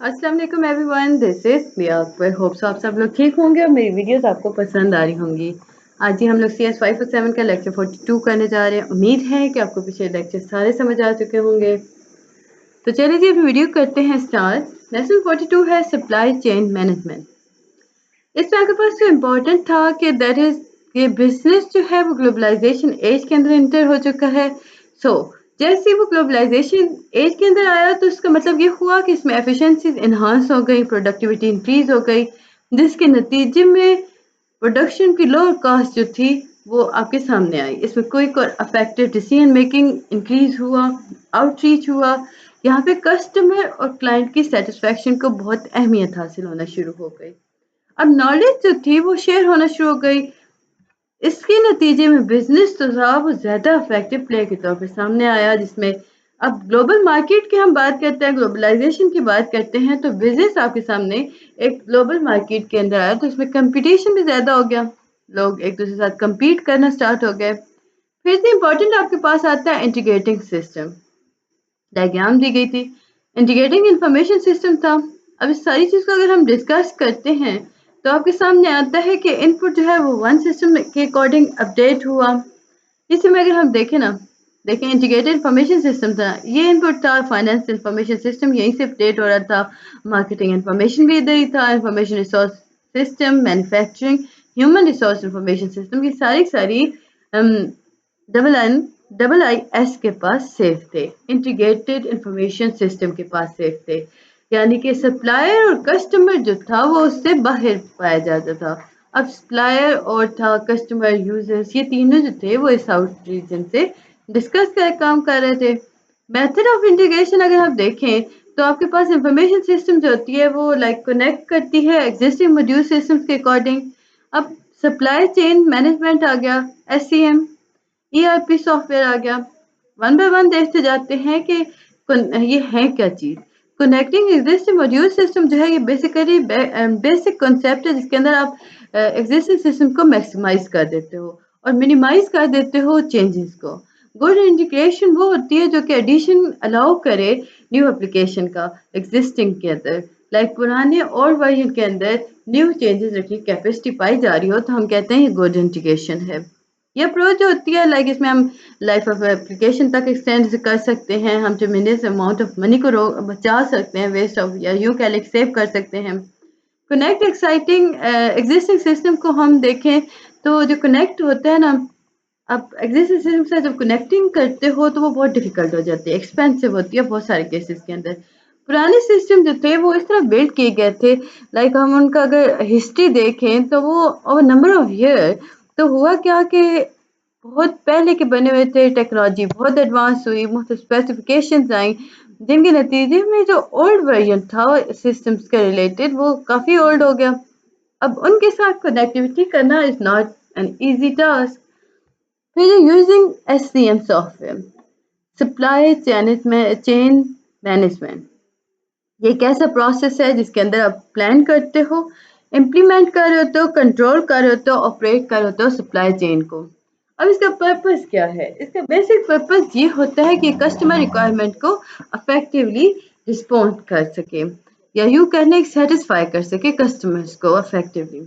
अस्सलाम वालेकुम everyone, this is Priya Akbar. Hopes आप सब लोग ठीक होंगे और मेरी वीडियोस आपको पसंद आ रही होंगी। आज ही हम लोग CS 5 और 7 का लेक्चर 42 करने जा रहे हैं। उम्मीद है कि आपको पिछले लेक्चर सारे समझ आ चुके होंगे। तो चलिए जी वीडियो करते हैं स्टार्ट। लेसन 42 है सप्लाई चेन मैनेजमेंट। इसमें आपके पास जो इम्पोर्टेंट था कि दैट इज ये बिजनेस जो है वो ग्लोबलाइजेशन एज के अंदर इंटर हो चुका है। जैसे ही वो ग्लोबलाइजेशन एज के अंदर आया तो इसका मतलब ये हुआ कि इसमें एफिशिएंसीज इन्हांस हो गई, प्रोडक्टिविटी इंक्रीज हो गई, जिसके नतीजे में प्रोडक्शन की लोअर कॉस्ट जो थी वो आपके सामने आई। इसमें क्विक और इफेक्टिव डिसीजन मेकिंग इंक्रीज हुआ, आउटरीच हुआ। यहाँ पे कस्टमर और क्लाइंट की सेटिस्फेक्शन को बहुत अहमियत हासिल होना शुरू हो गई। अब नॉलेज जो थी वो शेयर होना शुरू हो गई। इसके नतीजे में बिजनेस जो था वो ज़्यादा इफेक्टिव प्लेयर के तौर पे सामने आया, जिसमें अब ग्लोबल मार्केट की हम बात करते हैं, ग्लोबलाइजेशन की बात करते हैं, तो बिजनेस आपके सामने एक ग्लोबल मार्केट के अंदर आया तो इसमें कंपटीशन भी ज़्यादा हो गया। लोग एक दूसरे के साथ compete करना स्टार्ट हो गए। फिर से इम्पोर्टेंट आपके पास आता है इंटीग्रेटिंग सिस्टम। डायग्राम दी गई थी, इंटीग्रेटिंग इंफॉर्मेशन सिस्टम था। अब इस सारी चीज़ को अगर हम डिस्कस करते हैं तो आपके सामने आता है कि इनपुट जो है वो वन सिस्टम के अकॉर्डिंग अपडेट हुआ। इसमें अगर हम देखें ना, देखें इंटीग्रेटेड इंफॉर्मेशन सिस्टम था, ये इनपुट था फाइनेंस इंफॉर्मेशन सिस्टम, यहीं से अपडेट हो रहा था। मार्केटिंग इंफॉर्मेशन भी इधर ही था, information resource system, manufacturing, human resource information system, ये सारी सारी double N double I S के पास सेफ थे, इंटीग्रेटेड इंफॉर्मेशन सिस्टम के पास सेफ थे। यानी कि सप्लायर और कस्टमर जो था वो उससे बाहर पाया जाता था। अब सप्लायर और था कस्टमर यूजर्स, ये तीनों जो थे वो इस आउट रीजन से डिस्कस कर काम कर रहे थे। मेथड ऑफ इंटीग्रेशन अगर आप देखें तो आपके पास इंफॉर्मेशन सिस्टम जो होती है वो लाइक कनेक्ट करती है एग्जिस्टिंग मॉड्यूल सिस्टम्स के अकॉर्डिंग। अब सप्लाई चेन मैनेजमेंट आ गया, SCM, ERP सॉफ्टवेयर आ गया। वन बाय वन देखते जाते हैं कि ये है क्या चीज़। कनेक्टिंग एग्जिस्टिंग मॉड्यूल सिस्टम जो है ये बेसिकली बेसिक कॉन्सेप्ट है, जिसके अंदर आप एग्जिस्टिंग सिस्टम को मैक्सिमाइज कर देते हो और मिनिमाइज कर देते हो चेंजेस को। गुड इंटीग्रेशन वो होती है जो कि एडिशन अलाउ करे न्यू एप्लीकेशन का एग्जिस्टिंग के अंदर, लाइक पुराने और वर्जन के अंदर न्यू चेंजेस रखने की कैपेसिटी पाई जा रही हो तो हम कहते हैं ये गुड इंटीग्रेशन है। ये अप्रोच जो होती है लाइक इसमें हम लाइफ ऑफ एप्लीकेशन तक एक्सटेंड कर सकते हैं, हम ट्रेमेंडस अमाउंट ऑफ मनी को बचा सकते हैं, वेस्ट ऑफ या यूं कह लें सेव कर सकते हैं। कनेक्ट एक्साइटिंग एग्जिस्टिंग सिस्टम को हम देखें तो जो कनेक्ट होता है ना, आप एग्जिस्टिंग सिस्टम से जब कनेक्टिंग करते हो तो वो बहुत डिफिकल्ट हो जाती है, एक्सपेंसिव होती है बहुत सारे केसेस के अंदर। पुराने सिस्टम जो थे वो इस तरह बिल्ड किए गए थे, लाइक हम उनका अगर हिस्ट्री देखें तो वो ओवर नंबर ऑफ ईयर तो हुआ क्या कि बहुत पहले के बने हुए थे, टेक्नोलॉजी बहुत एडवांस हुई, मुख्तलिफ स्पेसिफिकेशंस आई, जिनके नतीजे में जो ओल्ड वर्जन था सिस्टम्स के रिलेटेड वो काफ़ी ओल्ड हो गया। अब उनके साथ कनेक्टिविटी करना is not an easy task. फिर using SCM software, supply chain management, ये एक ऐसा प्रोसेस है जिसके अंदर आप प्लान करते हो, इम्प्लीमेंट कर रहे होते हो, कंट्रोल कर रहे होते हो, ऑपरेट कर रहे होते हो सप्लाई चेन को। अब इसका पर्पस क्या है? इसका बेसिक पर्पस ये होता है कि कस्टमर रिक्वायरमेंट को अफेक्टिवली रिस्पॉन्ड कर सके, या यूँ कहने सेटिस्फाई कर सके कस्टमर्स को अफेक्टिवली।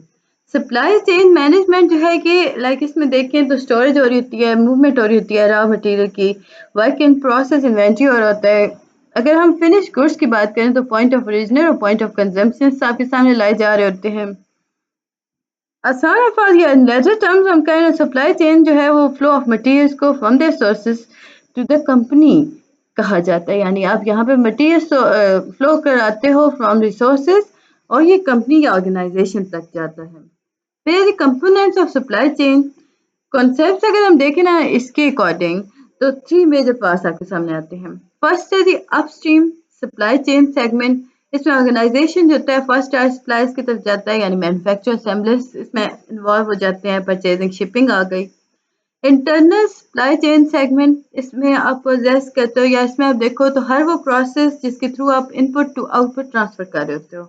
सप्लाई चेन मैनेजमेंट जो है कि लाइक इसमें देखें तो स्टोरेज हो रही होती है, मूवमेंट हो रही होती है रॉ मटेरियल की, वर्क इन प्रोसेस इन्वेंट्री हो रहा होता है। अगर हम फिनिश गुड्स की बात करें तो पॉइंट ऑफ ओरिजिनल और पॉइंट ऑफ कंजम्पशन आपके सामने लाए जा रहे होते हैं। आसान अल्फाज या इन लेटर टर्म्स हम कह रहे हैं, सप्लाई चेन जो है वो फ्लो ऑफ मटेरियल्स को from their sources to the company कहा जाता है। यानी आप यहाँ पे मटेरियल फ्लो कराते हो फ्रॉम रिसोर्सेज और ये कंपनी या ऑर्गेनाइजेशन तक जाता है। फिर components of supply chain concept अगर हम देखें ना इसके अकॉर्डिंग तो 3 मेजर पार्ट्स आपके सामने आते हैं। फर्स्ट है दी अपस्ट्रीम सप्लाई चेन सेगमेंट। इसमें ऑर्गेनाइजेशन जो होता है फर्स्ट टायर सप्लायर्स की तरफ जाता है, यानी मैन्युफैक्चर असेंबलर्स इसमें इन्वॉल्व हो जाते हैं, परचेजिंग शिपिंग आ गई। इंटरनल सप्लाई चेन सेगमेंट, इसमें आप पोजेस करते हो या इसमें आप देखो तो हर वो प्रोसेस जिसके थ्रू आप इनपुट टू आउटपुट ट्रांसफर कर रहे होते हो।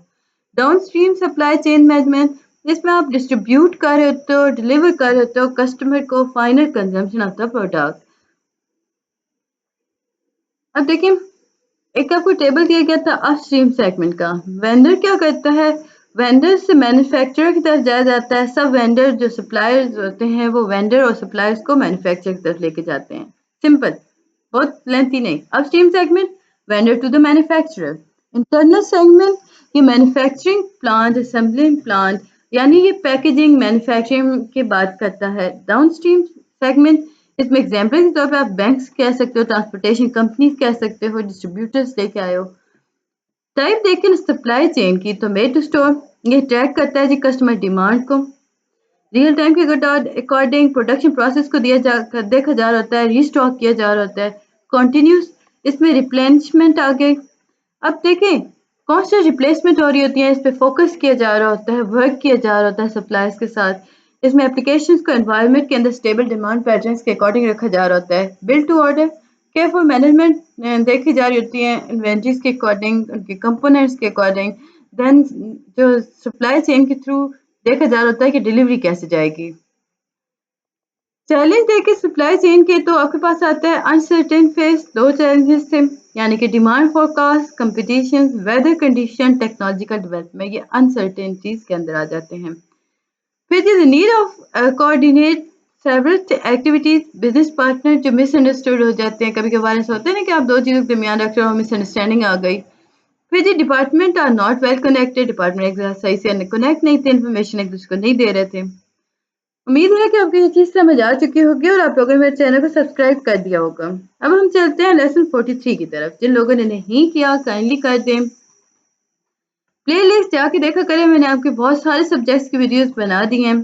डाउनस्ट्रीम सप्लाई चेन मैनेजमेंट, इसमें आप डिस्ट्रीब्यूट कर रहे होते हो, डिलीवर कर रहे होते हो कस्टमर को final consumption of the product. अब देखिए एक आपको टेबल दिया गया था अपस्ट्रीम सेगमेंट का। वेंडर क्या करता है, वेंडर से मैन्युफैक्चरर की तरफ जाया जाता है। सब वेंडर जो सप्लायर्स होते हैं वो वेंडर और सप्लायर्स को मैन्युफैक्चरर की तरफ लेके जाते हैं। सिंपल, बहुत लेंथी नहीं। Upstream segment, vendor to the manufacturer. Internal segment, ये मैन्युफैक्चरिंग प्लांट, असेंबलिंग प्लांट, यानी ये पैकेजिंग मैन्युफैक्चरिंग की बात करता है। डाउनस्ट्रीम सेगमेंट, इसमें एग्जाम्पल के तौर पे आप बैंक्स कह सकते हो, ट्रांसपोर्टेशन कंपनीज कह सकते हो, डिस्ट्रीब्यूटर्स लेके आए हो। टाइप देखें सप्लाई चेन की, तो मेड टू स्टोर, ये ट्रैक करता है जी कस्टमर डिमांड को। रियल टाइम के अकॉर्डिंग प्रोडक्शन प्रोसेस को देखा जा रहा होता है, रीस्टॉक किया जा रहा होता है। कॉन्टिन्यूस, इसमें रिप्लेनिशमेंट आ गई। अब देखें कॉन्स्टेंट रिप्लेसमेंट हो रही होती है, इस पे फोकस किया जा रहा होता है, वर्क किया जा रहा होता है सप्लायर्स के साथ। इसमें एप्लीकेशंस को एनवायरनमेंट के अंदर स्टेबल डिमांड पैटर्न्स के अकॉर्डिंग रखा जा रहा होता है। Build to order, careful management देखी जा रही होती है इन्वेंट्रीज के अकॉर्डिंग, उनके कंपोनेंट्स के अकॉर्डिंग। देन जो सप्लाई चेन के थ्रू देखा जा रहा होता है कि डिलीवरी कैसे जाएगी। चैलेंज देखे सप्लाई चेन के, तो आपके पास आता है अनसर्टेन फेस, दो चैलेंजेस थे, यानी कि demand forecast, competition, weather condition, technological development, ये अनसर्टेनिटीज के अंदर आ जाते हैं। फिर the need of coordinate several activities, business partner जो मिसअंडरस्टूड हो जाते हैं, कभी कभार ऐसा होता है ना कि आप दो चीज़ों के दरमियान रख रहे हो, मिसअंडरस्टैंडिंग आ गई। फिर जी department are not well connected, department एक साथ सही से कनेक्ट नहीं थे, इन्फॉर्मेशन एक दूसरे को नहीं दे रहे थे। उम्मीद है कि आपको ये चीज़ समझ आ चुकी होगी और आप लोगों ने मेरे चैनल को सब्सक्राइब कर दिया होगा। अब हम चलते हैं लेसन 43 की तरफ। जिन लोगों ने नहीं किया काइंडली कर दें, प्लेलिस्ट जाके देखा करें, मैंने आपके बहुत सारे सब्जेक्ट्स की वीडियोस बना दी हैं।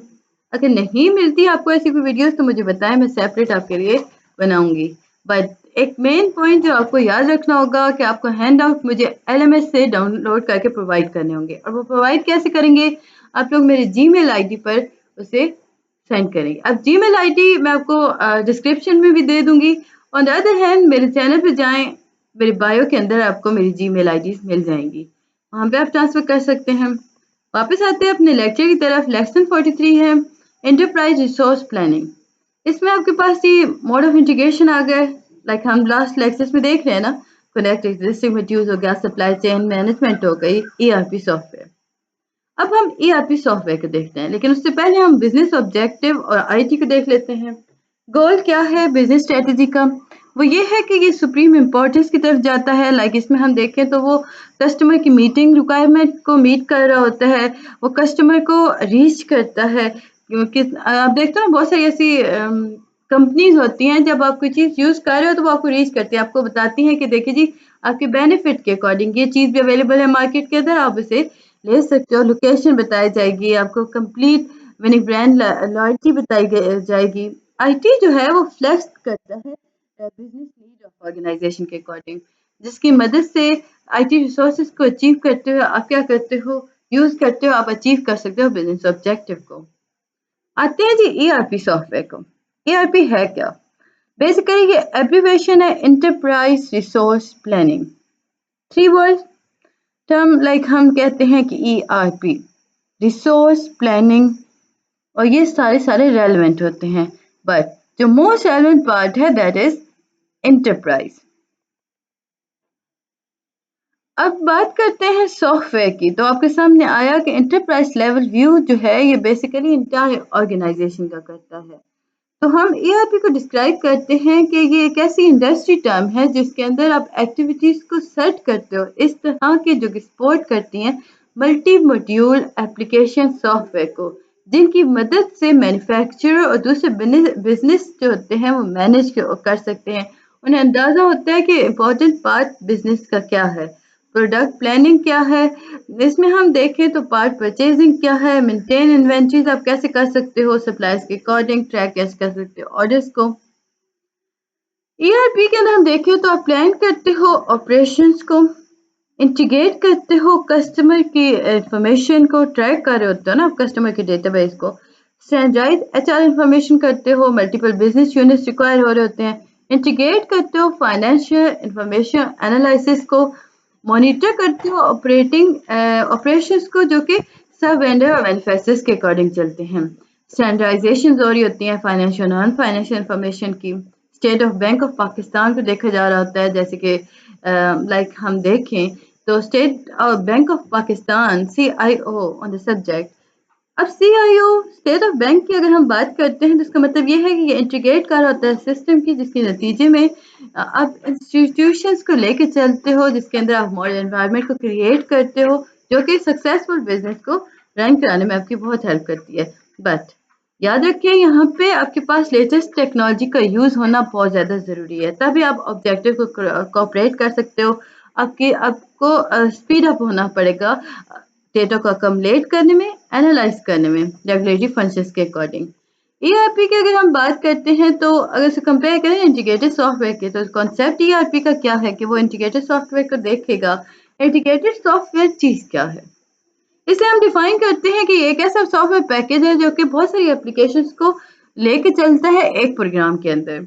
अगर नहीं मिलती आपको ऐसी कोई वीडियोस तो मुझे बताएं, मैं सेपरेट आपके लिए बनाऊंगी। बट एक मेन पॉइंट जो आपको याद रखना होगा कि आपको हैंड आउट मुझे LMS से डाउनलोड करके प्रोवाइड करने होंगे। और वो प्रोवाइड कैसे करेंगे, आप लोग मेरे Gmail ID पर उसे सेंड करेंगे। अब Gmail ID मैं आपको डिस्क्रिप्शन में भी दे दूंगी। ऑन द अदर हैंड मेरे चैनल पर जाएं, मेरे बायो के अंदर आपको मेरी Gmail IDs मिल जाएंगी, वहाँ पे आप ट्रांसफर कर सकते हैं। वापस आते हैं अपने लेक्चर की तरफ। लेसन 43 है एंटरप्राइज रिसोर्स प्लानिंग। इसमें आपके पास ये मोड ऑफ इंटीग्रेशन आ गए, लाइक हम लास्ट लेक्चर्स में देख रहे हैं ना, कनेक्ट एग्जिस्टिंग मटेरियल्स हो गया, सप्लाई चेन मैनेजमेंट हो गई, ERP सॉफ्टवेयर। अब हम ERP सॉफ्टवेयर को देखते हैं, लेकिन उससे पहले हम बिजनेस ऑब्जेक्टिव और IT को देख लेते हैं। गोल क्या है बिजनेस स्ट्रेटजी का, वो ये है कि ये सुप्रीम इम्पोर्टेंस की तरफ जाता है। लाइक इसमें हम देखें तो वो कस्टमर की मीटिंग रिक्वायरमेंट को मीट कर रहा होता है, वो कस्टमर को रीच करता है। क्योंकि आप देखते हो ना बहुत सारी ऐसी कंपनीज होती हैं, जब आप कोई चीज़ यूज़ कर रहे हो तो वो आपको रीच करती है, आपको बताती हैं कि देखिए जी आपके बेनिफिट के अकॉर्डिंग ये चीज़ भी अवेलेबल है मार्केट के अंदर, आप उसे ले सकते हो। लोकेशन बताई जाएगी आपको, कंप्लीट विनिंग ब्रांड लॉयल्टी बताई जाएगी। IT जो है वो फ्लेक्स करता है बिजनेस नीड ऑफ ऑर्गेनाइजेशन के अकॉर्डिंग, जिसकी मदद से IT रिसोर्सेज को अचीव करते हुए आप क्या करते हो, यूज करते हो, आप अचीव कर सकते हो बिजनेस ऑब्जेक्टिव को। आते हैं जी ERP सॉफ्टवेयर को। ERP है क्या, बेसिकली ये एब्रीविएशन है enterprise resource planning. 3 word term, like हम कहते हैं कि ERP रिसोर्स प्लानिंग, और ये सारे रेलेवेंट होते हैं, बट जो मोस्ट रेलेवेंट पार्ट है दैट इज एंटरप्राइज। अब बात करते हैं सॉफ्टवेयर की, तो आपके सामने आया कि एंटरप्राइज लेवल व्यू जो है ये बेसिकली इंटायर ऑर्गेनाइजेशन का करता है। तो हम ERP को डिस्क्राइब करते हैं कि ये एक ऐसी इंडस्ट्री टर्म है जिसके अंदर आप एक्टिविटीज को सेट करते हो, इस तरह के जो कि सपोर्ट करती हैं मल्टी मॉड्यूल एप्लीकेशन सॉफ्टवेयर को, जिनकी मदद से मैन्युफैक्चरर और दूसरे बिजनेस जो होते हैं वो मैनेज कर सकते हैं। उन्हें अंदाज़ा होता है कि इम्पोर्टेंट पार्ट बिजनेस का क्या है, प्रोडक्ट प्लानिंग क्या है, इसमें हम देखें तो पार्ट परचेजिंग क्या है, मेंटेन इन्वेंट्रीज आप कैसे कर सकते हो, सप्लायर्स के अकॉर्डिंग ट्रैक कैसे कर सकते हो ऑर्डर्स को। ERP के अंदर हम देखें तो आप प्लान करते हो ऑपरेशंस को, इंटीग्रेट करते हो कस्टमर की इंफॉर्मेशन को, ट्रैक कर रहे होते हो ना आप कस्टमर के डेटाबेस को, स्टैंडर्डाइज HR इंफॉर्मेशन करते हो, मल्टीपल बिजनेस यूनिट्स रिक्वायर हो रहे होते हैं, इंटीग्रेट करते हो फाइनेंशियल इंफॉर्मेशन एनालिसिस को, मॉनिटर करते हो ऑपरेशंस को जो कि सब वेंडर और मैन्युफैक्चरर्स के अकॉर्डिंग चलते हैं, स्टैंडर्डाइजेशन हो रही होती हैं फाइनेंशियल नॉन फाइनेंशियल इंफॉर्मेशन की। State of bank of Pakistan को देखा जा रहा होता है, जैसे कि लाइक हम देखें तो state bank of Pakistan CIO on the subject. अब CIO स्टेट ऑफ बैंक की अगर हम बात करते हैं तो इसका मतलब ये है कि ये इंटीग्रेट कर रहा होता है सिस्टम की, जिसके नतीजे में आप इंस्टीट्यूशंस को लेके चलते हो, जिसके अंदर आप मॉडल एनवायरनमेंट को क्रिएट करते हो, जो कि सक्सेसफुल बिजनेस को रन कराने में आपकी बहुत हेल्प करती है। बट याद रखिए यहाँ पे आपके पास लेटेस्ट टेक्नोलॉजी का यूज़ होना बहुत ज़्यादा ज़रूरी है, तभी आप ऑब्जेक्टिव को कोऑपरेट कर सकते हो। आपको स्पीड अप होना पड़ेगा डेटा को अकमलेट करने में, एनालाइज करने में रेगुलेटरी फंक्शंस के अकॉर्डिंग। ERP की अगर हम बात करते हैं तो अगर इसे कंपेयर करें इंटीग्रेटेड सॉफ्टवेयर के, तो कॉन्सेप्ट ERP का क्या है कि वो इंटीग्रेटेड सॉफ्टवेयर को देखेगा। इंटीग्रेटेड सॉफ्टवेयर चीज़ क्या है, इसे हम डिफाइन करते हैं कि एक ऐसा सॉफ्टवेयर पैकेज है जो कि बहुत सारी एप्लीकेशंस को लेके चलता है एक प्रोग्राम के अंदर।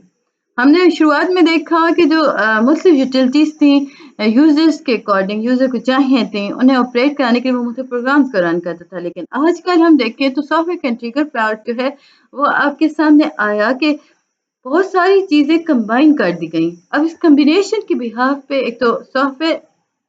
हमने शुरुआत में देखा कि जो मुख्तलिफ यूटिलिटीज़ थी यूजर्स के अकॉर्डिंग, यूजर को चाहिए थी उन्हें ऑपरेट कराने के लिए वो मुख्तलिफ प्रोग्राम्स को रन करता था। लेकिन आजकल हम देखें तो सॉफ्टवेयर कंट्रीगर पार्ट जो है वो आपके सामने आया कि बहुत सारी चीज़ें कंबाइन कर दी गई। अब इस कम्बिनेशन की बिहाफ पे एक तो सॉफ्टवेयर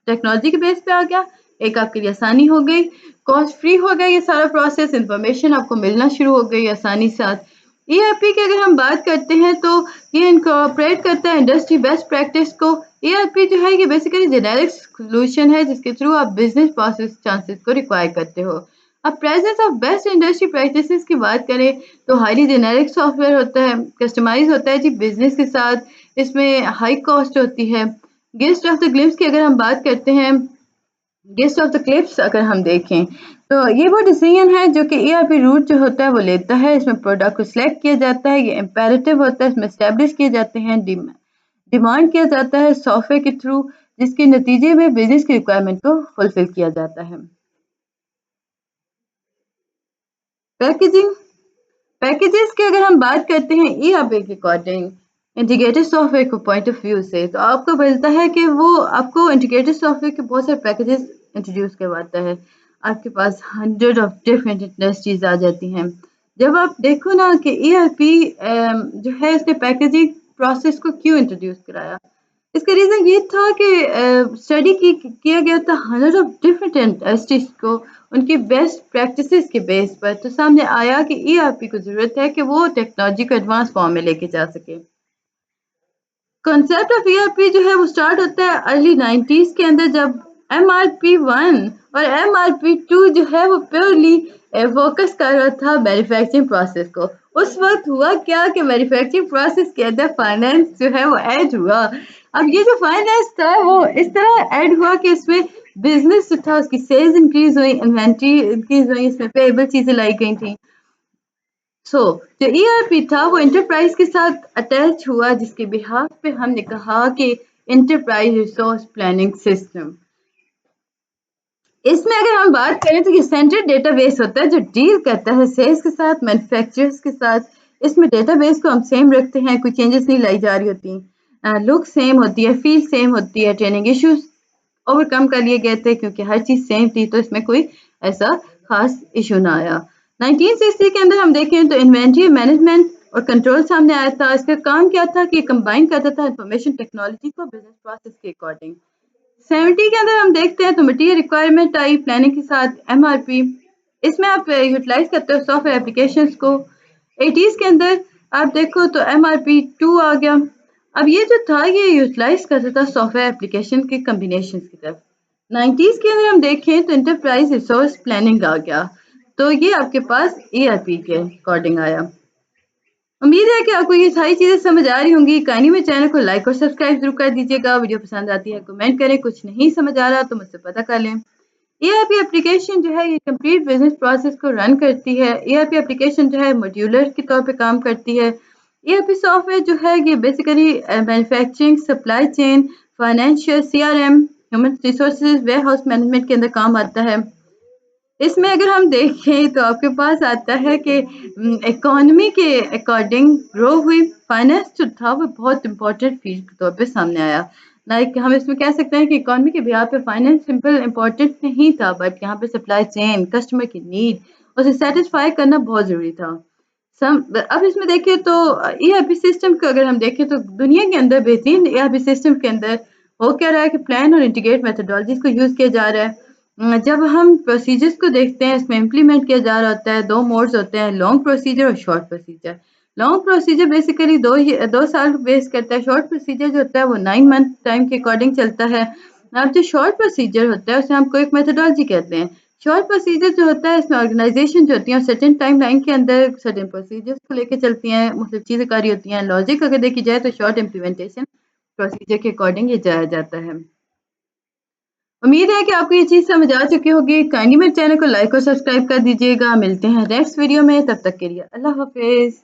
टेक्नोलॉजी के बेस पे आ गया, एक आपके लिए आसानी हो गई, कॉस्ट फ्री हो गया ये सारा प्रोसेस, इंफॉर्मेशन आपको मिलना शुरू हो गई आसानी के साथ। ERP की अगर हम बात करते हैं तो ये इनकॉर्पोरेट करता है इंडस्ट्री बेस्ट प्रैक्टिस को। ERP जो है ये बेसिकली जेनेरिक सॉल्यूशन है जिसके थ्रू आप बिजनेस प्रोसेस चांसेस को रिक्वायर करते हो। अब presence of best industry practices की बात करें तो हाईली जेनेरिक सॉफ्टवेयर होता है, कस्टमाइज होता है जी बिजनेस के साथ, इसमें हाई कॉस्ट होती है। गेस्ट ऑफ द ग्लिम्स की अगर हम बात करते हैं, गेस्ट ऑफ द क्लिप्स अगर हम देखें तो ये वो डिसीजन है जो कि ERP रूट जो होता है वो लेता है। इसमें प्रोडक्ट को सिलेक्ट किया जाता है, ये इम्पेरेटिव होता है, इसमें एस्टेब्लिश किए जाते हैं, डिमांड किया जाता है सॉफ्टवेयर के थ्रू, जिसके नतीजे में बिजनेस की रिक्वायरमेंट को फुलफिल किया जाता है। पैकेजिंग पैकेजेस की अगर हम बात करते हैं ERP के अकॉर्डिंग इंटीग्रेटेड सॉफ्टवेयर को पॉइंट ऑफ व्यू से, तो आपको मिलता है कि वो आपको इंटीग्रेटेड सॉफ्टवेयर के बहुत सारे पैकेजेस इंट्रोड्यूस करवाता है। आपके पास हंड्रेड ऑफ डिफरेंट इंडस्ट्रीज आ जाती हैं। जब आप देखो ना कि ERP जो है इसने पैकेजिंग प्रोसेस को क्यों इंट्रोड्यूस कराया, इसका रीज़न ये था कि स्टडी किया गया था हंड्रेड ऑफ डिफरेंट इंडस्ट्रीज को उनकी बेस्ट प्रैक्टिसेस के बेस पर, तो सामने आया कि ERP को ज़रूरत है कि वो टेक्नोलॉजी को एडवांस फॉर्म में लेके जा सके। कॉन्सेप्ट ऑफ ERP जो है वो स्टार्ट होता है अर्ली 90s के अंदर, जब MRP 1 और MRP 2 जो है वो प्योरली फोकस कर रहा था मैन्युफैक्चरिंग प्रोसेस को। उस वक्त हुआ क्या कि मैन्युफैक्चरिंग प्रोसेस के अंदर फाइनेंस जो है वो ऐड हुआ। अब ये जो फाइनेंस था वो इस तरह ऐड हुआ कि इसमें बिजनेस जो था उसकी सेल्स इंक्रीज हुई, इन्वेंट्री इंक्रीज हुई, इसमें पेएबल चीज़ें लाई गई थी। जो ERP था वो एंटरप्राइज के साथ अटैच हुआ, जिसके बिहाफ पे हमने कहा कि एंटरप्राइज रिसोर्स प्लानिंग सिस्टम। इसमें अगर हम बात करें तो ये सेंट्रल डेटाबेस होता है जो डील करता है सेल्स के साथ, मैन्युफैक्चरर्स के साथ। इसमें डेटाबेस को हम सेम रखते हैं, कोई चेंजेस नहीं लाई जा रही होती, लुक सेम होती है, फील सेम होती है, ट्रेनिंग इश्यूज ओवरकम कर लिए गए थे क्योंकि हर चीज़ सेम थी, तो इसमें कोई ऐसा खास इशू ना आया। 1960 के अंदर हम देखें तो इन्वेंट्री मैनेजमेंट और कंट्रोल सामने आया था। इसका काम क्या था कि कंबाइन करता था इंफॉर्मेशन टेक्नोलॉजी को बिजनेस प्रोसेस के अकॉर्डिंग। 70 के अंदर हम देखते हैं तो मटीरियल रिक्वायरमेंट आई प्लानिंग के साथ MRP, इसमें आप यूटिलाइज करते हो सॉफ्टवेयर एप्लीकेशंस को। 80s के अंदर आप देखो तो MRP 2 आ गया। अब ये जो था ये यूटिलाइज करता था सॉफ्टवेयर एप्लीकेशन के कम्बिनेशन की तरफ। 90s के अंदर हम देखें तो इंटरप्राइज रिसोर्स प्लानिंग आ गया, तो ये आपके पास ERP के अकॉर्डिंग आया। उम्मीद है कि आपको ये सारी चीज़ें समझ आ रही होंगी। काइंडली मेरे चैनल को लाइक और सब्सक्राइब जरूर कर दीजिएगा। वीडियो पसंद आती है कमेंट करें, कुछ नहीं समझ आ रहा तो मुझसे पता कर लें। ERP एप्लीकेशन जो है ये कंप्लीट बिजनेस प्रोसेस को रन करती है। ERP एप्लीकेशन जो है मॉड्यूलर के तौर पे काम करती है। ERP सॉफ्टवेयर जो है ये basically manufacturing, supply chain, financial, CRM, human resources, warehouse management के अंदर काम आता है। इसमें अगर हम देखें तो आपके पास आता है कि इकोनॉमी के अकॉर्डिंग ग्रो हुई। फाइनेंस जो था वो बहुत इंपॉर्टेंट फील्ड के तौर पे सामने आया। लाइक हम इसमें कह सकते हैं कि इकोनॉमी के बिहार पे फाइनेंस सिंपल इंपॉर्टेंट नहीं था, बट यहाँ पे सप्लाई चेन, कस्टमर की नीड, उसे सेटिस्फाई करना बहुत ज़रूरी था। अब इसमें देखिए तो ERP सिस्टम को अगर हम देखें तो दुनिया के अंदर बेहतरीन ERP सिस्टम के अंदर हो क्या रहा है कि प्लान और इंटीग्रेट मेथडोलॉजीज को यूज़ किया जा रहा है। जब हम प्रोसीजर्स को देखते हैं इसमें इम्प्लीमेंट किया जा रहा होता है, 2 मोड्स होते हैं, लॉन्ग प्रोसीजर और short procedure. Long procedure basically 2 साल बेस करता है, शॉर्ट प्रोसीजर जो होता है वो 9 मंथ टाइम के अकॉर्डिंग चलता है। अब जो शॉर्ट प्रोसीजर होता है उसे हम क्विक मेथडोलॉजी कहते हैं। शॉर्ट प्रोसीजर जो होता है इसमें ऑर्गेनाइजेशन जो होती है सर्टेन टाइम लाइन के अंदर सर्टेन प्रोसीजर्स को लेके चलती हैं, मुख्तलिफ चीज़ें कारी होती हैं। लॉजिक अगर देखी जाए तो शॉर्ट इम्प्लीमेंटेशन प्रोसीजर के अकॉर्डिंग ये जाया जाता है। उम्मीद है कि आपको ये चीज़ समझ आ चुकी होगी। काइंडली मेरे चैनल को लाइक और सब्सक्राइब कर दीजिएगा। मिलते हैं नेक्स्ट वीडियो में, तब तक के लिए अल्लाह हाफिज़।